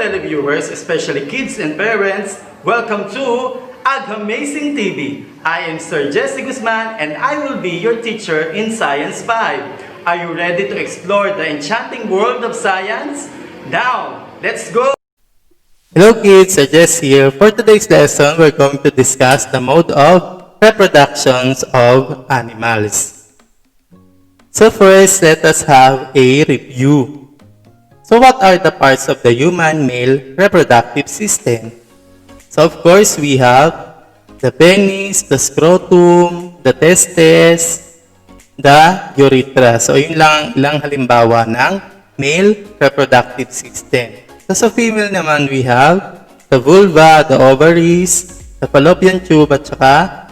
televiewers, especially kids and parents, welcome to AGHAMAZING TV. I am Sir Jesse Guzman and I will be your teacher in Science 5. Are you ready to explore the enchanting world of science? Now, let's go! Hello kids, Sir Jesse here. For today's lesson, we're going to discuss the mode of reproductions of animals. So first, let us have a review. So what are the parts of the human male reproductive system? So of course, we have the penis, the scrotum, the testes, the urethra. So yun lang ilang halimbawa ng male reproductive system. So sa female naman, we have the vulva, the ovaries, the fallopian tube, at saka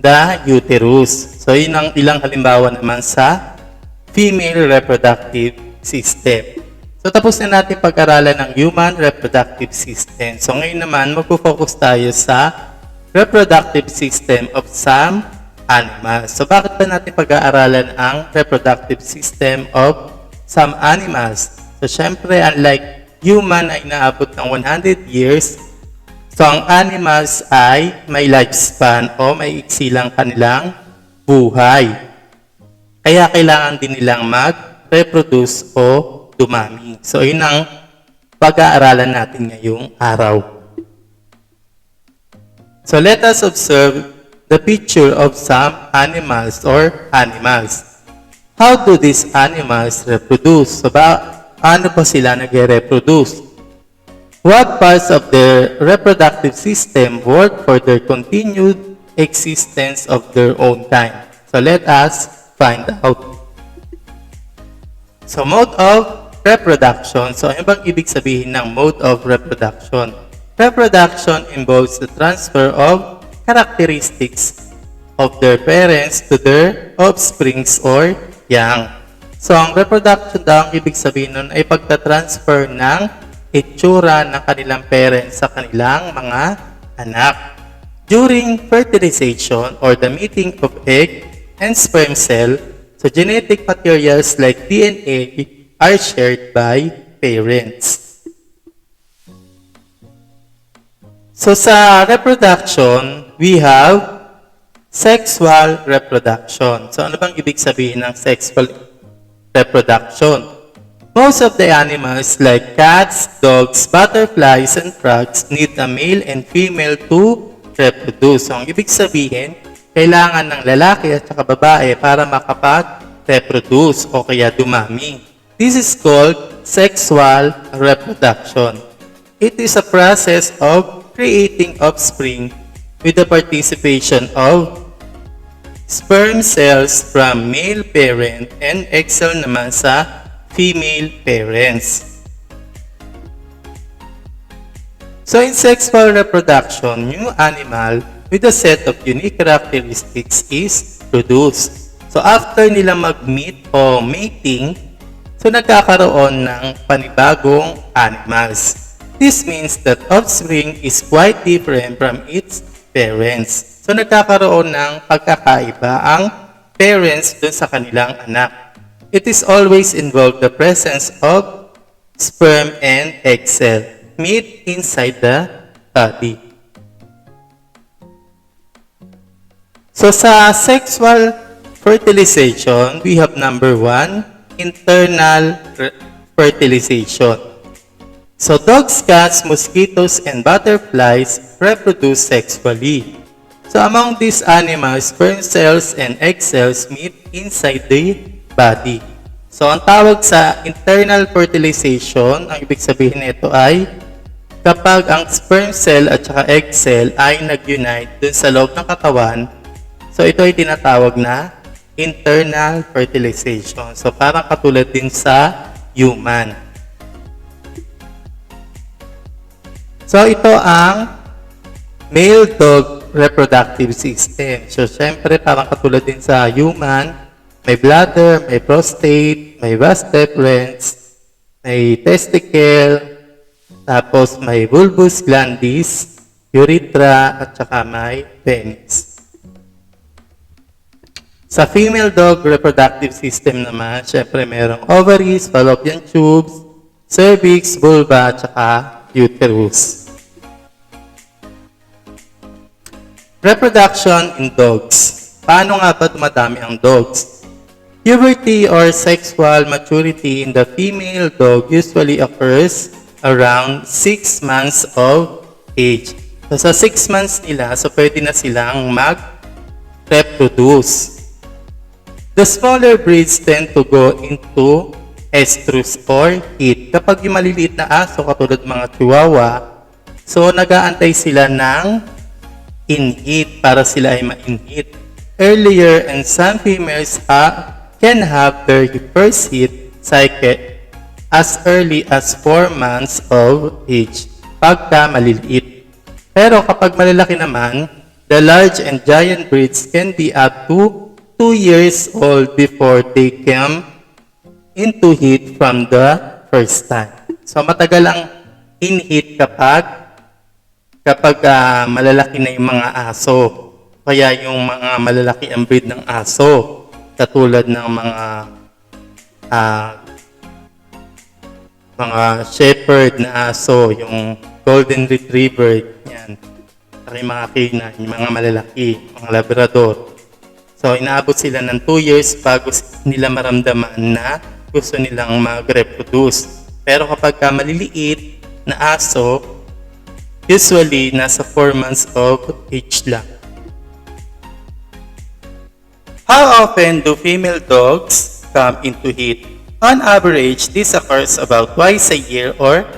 the uterus. So yun ang ilang halimbawa naman sa female reproductive system. So tapos na natin pag-aralan ng human reproductive system. So ngayon naman, magpo-focus tayo sa reproductive system of some animals. So bakit ba natin pag-aaralan ang reproductive system of some animals? So syempre, unlike human ay naabot ng 100 years, so ang animals ay may lifespan o may iksi lang kanilang buhay. Kaya kailangan din nilang mag-reproduce o dumami. So, yun ang pag-aaralan natin ngayong araw. So, let us observe the picture of some animals or animals. How do these animals reproduce? So, paano ba sila nag-reproduce? What parts of their reproductive system work for their continued existence of their own kind? So, let us find out. So, mode of reproduction. So, ano bang ibig sabihin ng mode of reproduction? Reproduction involves the transfer of characteristics of their parents to their offsprings or young. So, ang reproduction daw, ang ibig sabihin nun ay pagtatransfer ng itsura ng kanilang parents sa kanilang mga anak. During fertilization or the meeting of egg and sperm cell, so genetic materials like DNA are shared by parents. So sa reproduction, we have sexual reproduction. So ano bang ibig sabihin ng sexual reproduction? Most of the animals like cats, dogs, butterflies, and frogs need a male and female to reproduce. So ang ibig sabihin, kailangan ng lalaki at saka babae para makapag-reproduce o kaya dumami. This is called sexual reproduction. It is a process of creating offspring with the participation of sperm cells from male parent and egg cell naman sa female parents. So in sexual reproduction, new animal with a set of unique characteristics is produced. So after nila mag-meet o mating, so nagkakaroon ng panibagong animals. This means that offspring is quite different from its parents. So nagkakaroon ng pagkakaiba ang parents dun sa kanilang anak. It is always involved the presence of sperm and egg cell meet inside the body. So sa sexual fertilization, we have number 1, internal fertilization. So dogs, cats, mosquitoes, and butterflies reproduce sexually. So among these animals, sperm cells and egg cells meet inside the body. So ang tawag sa internal fertilization, ang ibig sabihin nito ay kapag ang sperm cell at saka egg cell ay nag-unite dun sa loob ng katawan, so ito ay tinatawag na internal fertilization. So, parang katulad din sa human. So, ito ang male dog reproductive system. So, syempre, parang katulad din sa human, may bladder, may prostate, may vas deferens, may testicle, tapos may bulbus glandis, urethra, at saka may penis. Sa female dog reproductive system naman, syempre merong ovaries, fallopian tubes, cervix, vulva, at uterus. Reproduction in dogs. Paano nga ba dumadami ang dogs? Puberty or sexual maturity in the female dog usually occurs around 6 months of age. So sa 6 months nila, pwede na silang mag-reproduce. The smaller breeds tend to go into estrus or heat. Kapag yung maliliit na aso, katulad mga chihuahua, so nag-aantay sila ng in-heat para sila ay ma-in-heat. Earlier, and some females can have their first heat cycle as early as 4 months of age, pagka maliliit. Pero kapag malalaki naman, the large and giant breeds can be up to 2 years old before they come into heat from the first time. So matagal ang in-heat kapag malalaki na yung mga aso. Kaya yung mga malalaki ang breed ng aso, katulad ng mga shepherd na aso, yung golden retriever, yan. Saka yung mga canine, yung mga malalaki, mga labrador. So, inaabot sila ng 2 years bago nila maramdaman na gusto nilang mag-reproduce. Pero kapag maliliit na aso, usually nasa 4 months of age lang. How often do female dogs come into heat? On average, this occurs about twice a year or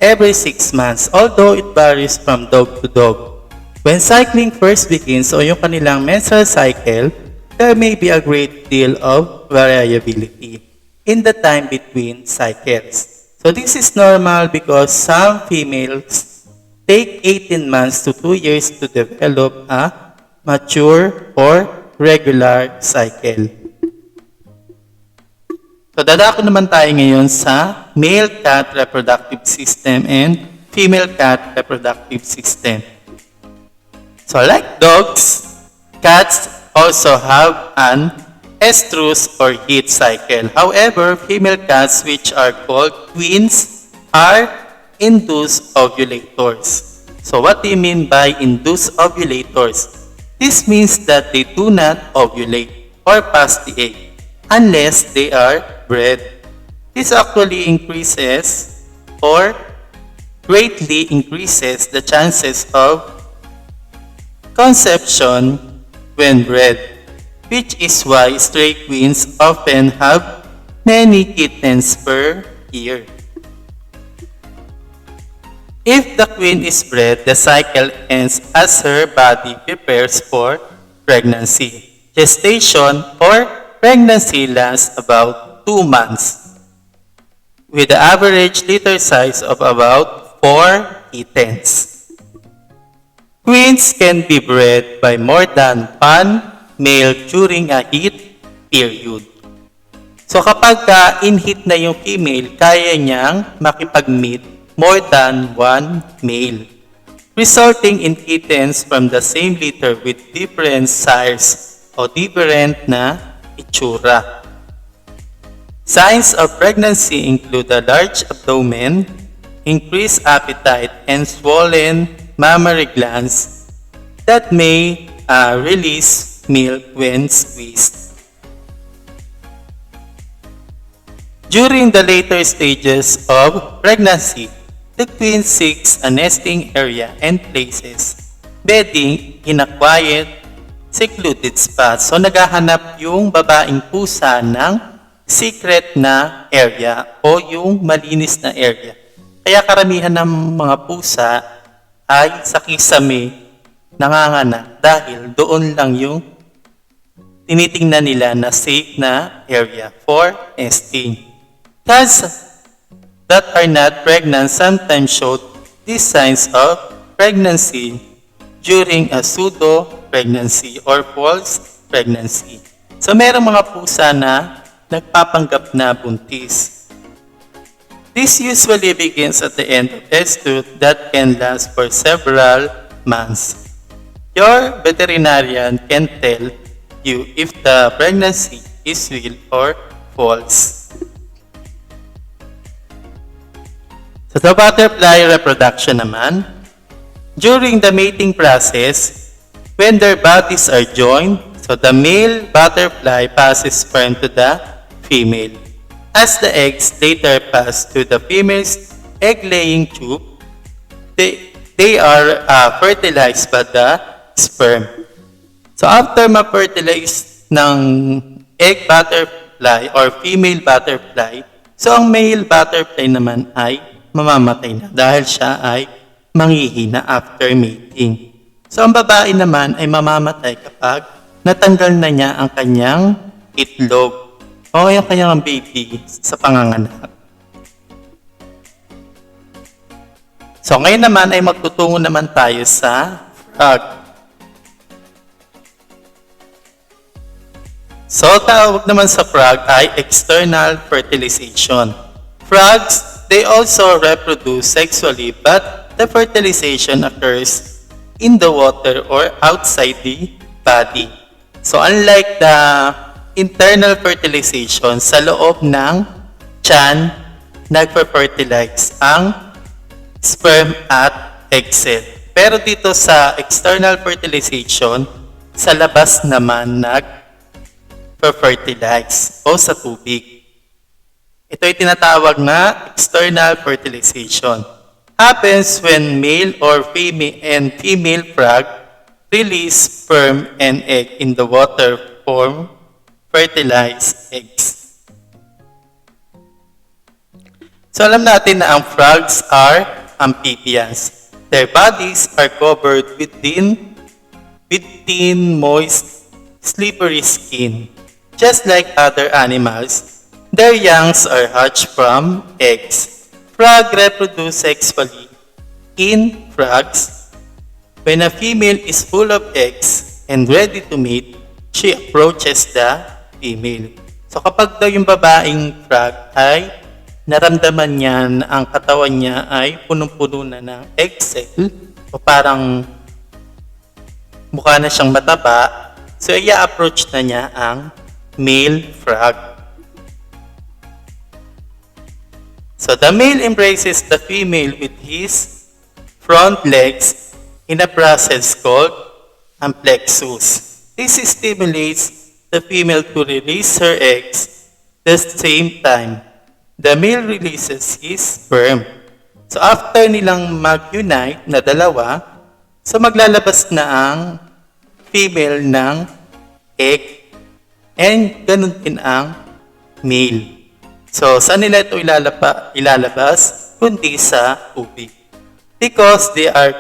every 6 months, although it varies from dog to dog. When cycling first begins o yung kanilang menstrual cycle, there may be a great deal of variability in the time between cycles. So this is normal because some females take 18 months to 2 years to develop a mature or regular cycle. So dadako naman tayo ngayon sa male cat reproductive system and female cat reproductive system. So like dogs, cats also have an estrus or heat cycle. However, female cats, which are called queens, are induced ovulators. So what do you mean by induced ovulators? This means that they do not ovulate or pass the egg unless they are bred. This actually increases or greatly increases the chances of conception when bred, which is why stray queens often have many kittens per year. If the queen is bred, the cycle ends as her body prepares for pregnancy. Gestation or pregnancy lasts about 2 months, with the average litter size of about 4 kittens. Queens can be bred by more than one male during a heat period. So kapag in-heat na yung female, kaya niyang makipag-meet more than one male, resulting in kittens from the same litter with different size o different na itsura. Signs of pregnancy include a large abdomen, increased appetite, and swollen mammary glands that may release milk when squeezed. During the later stages of pregnancy, the queen seeks a nesting area and places bedding in a quiet, secluded spot. So naghahanap yung babaeng pusa ng secret na area o yung malinis na area. Kaya karamihan ng mga pusa ay sa kisame nanganganak dahil doon lang yung tinitingnan nila na safe na area for nesting. Cats that are not pregnant sometimes show these signs of pregnancy during a pseudo-pregnancy or false pregnancy. So merong mga pusa na nagpapanggap na buntis. This usually begins at the end of estrus that can last for several months. Your veterinarian can tell you if the pregnancy is real or false. So sa butterfly reproduction naman, during the mating process, when their bodies are joined, so the male butterfly passes sperm to the female. As the eggs later pass to the female's egg-laying tube, they are fertilized by the sperm. So after ma-fertilize ng egg butterfly or female butterfly, so ang male butterfly naman ay mamamatay na dahil siya ay manghihina after mating. So ang babae naman ay mamamatay kapag natanggal na niya ang kanyang itlog o yung kanyang baby sa panganganak. So ngayon naman ay magtutungo naman tayo sa frog. So tawag naman sa frog ay external fertilization. Frogs, they also reproduce sexually but the fertilization occurs in the water or outside the body. So unlike the internal fertilization, sa loob ng tiyan, nagpa-fertilize ang sperm at egg cell. Pero dito sa external fertilization, sa labas naman nag-fertilize o sa tubig. Ito ay tinatawag na external fertilization. Happens when male or female frog release sperm and egg in the water form fertilized eggs. So alam natin na ang frogs are amphibians. Their bodies are covered with thin, moist, slippery skin. Just like other animals, their youngs are hatched from eggs. Frog reproduce sexually. In frogs, when a female is full of eggs and ready to mate, she approaches the female. So kapag daw yung babaeng frog ay naramdaman niya na ang katawan niya ay punong-puno na ng egg cell o parang mukha na siyang mataba, so i-approach na niya ang male frog. So the male embraces the female with his front legs in a process called amplexus. This stimulates the female to release her eggs the same time. The male releases his sperm. So after nilang mag-unite na dalawa, so maglalabas na ang female ng egg and ganun din ang male. So saan nila ito ilalabas? Kundi sa tubig. Because they are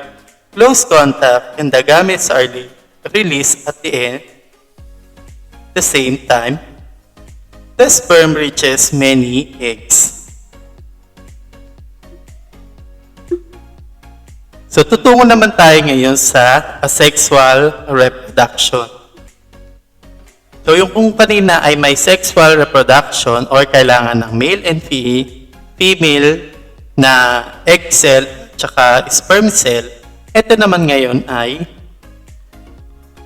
close contact and the gametes are released at the same time, the sperm reaches many eggs. So, tutungo naman tayo ngayon sa asexual reproduction. So, yung kung kanina ay may sexual reproduction or kailangan ng male and female na egg cell tsaka sperm cell, ito naman ngayon ay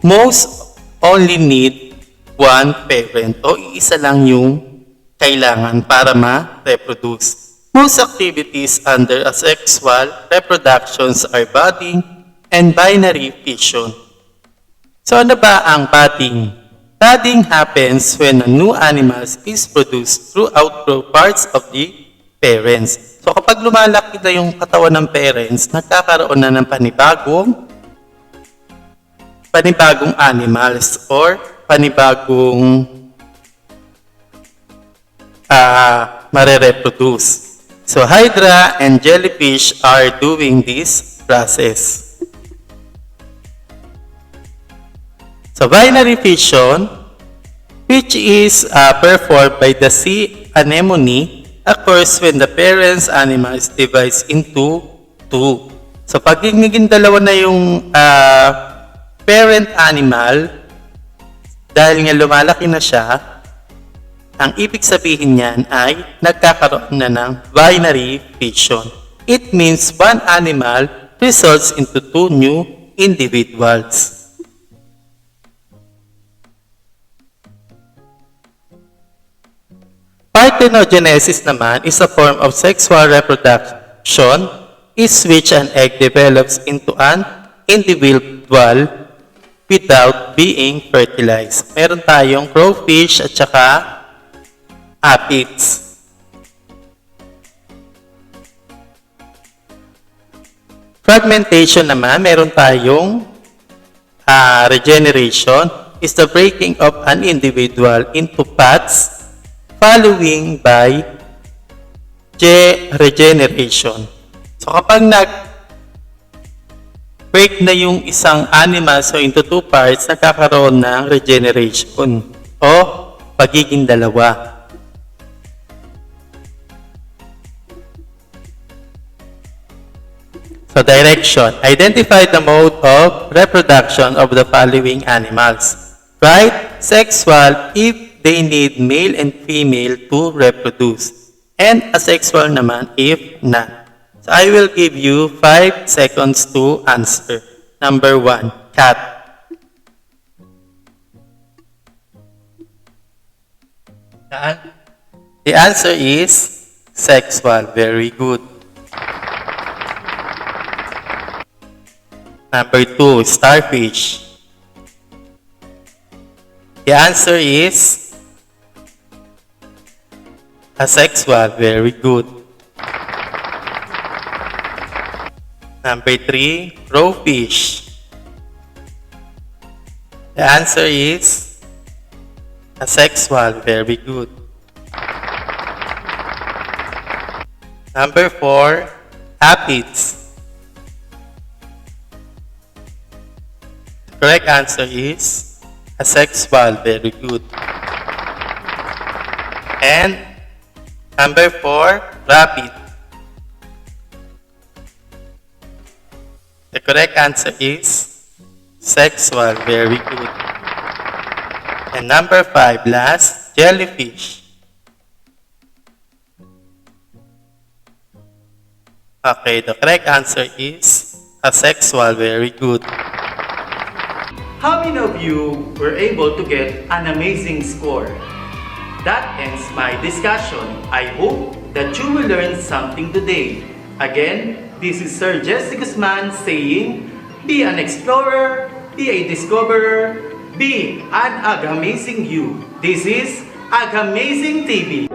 most only need one parent o iisa lang yung kailangan para ma-reproduce. Most activities under asexual reproductions are budding and binary fission. So ano ba ang budding? Budding happens when a new animal is produced through outgrowth parts of the parents. So kapag lumalaki na yung katawan ng parents, nagkakaroon na ng panibagong animals or panibagong mare-reproduce. So hydra and jellyfish are doing this process. So binary fission, which is performed by the sea anemone, occurs when the parents animals divides into two. So pag naging dalawa na yung parent animal, dahil nga lumalaki na siya, ang ibig sabihin niyan ay nagkakaroon na ng binary fission. It means one animal results into two new individuals. Parthenogenesis naman is a form of sexual is which an egg develops into an individual without being fertilized. Meron tayong crowfish at saka aphids. Fragmentation naman, meron tayong regeneration is the breaking of an individual into parts following by regeneration. So kapag break na yung isang animal so into two parts, nagkakaroon ng regeneration o pagiging dalawa. So direction, identify the mode of reproduction of the following animals. Right? Sexual if they need male and female to reproduce. And asexual naman if not. So I will give you 5 seconds to answer. Number 1, cat. The answer is sexual. Very good. Number 2, starfish. The answer is asexual. Very good. Number 3, crowfish. The answer is asexual. Very good. Number 4, aphids. Correct answer is asexual. Very good. And number 4, rabbit. The correct answer is sexual. Very good. And number 5, last, jellyfish. Okay, the correct answer is asexual. Very good. How many of you were able to get an amazing score? That ends my discussion. I hope that you will learn something today. Again, this is Sir Jesse Guzman saying, be an explorer, be a discoverer, be an AGHAMAZING you. This is AGHAMAZING TV.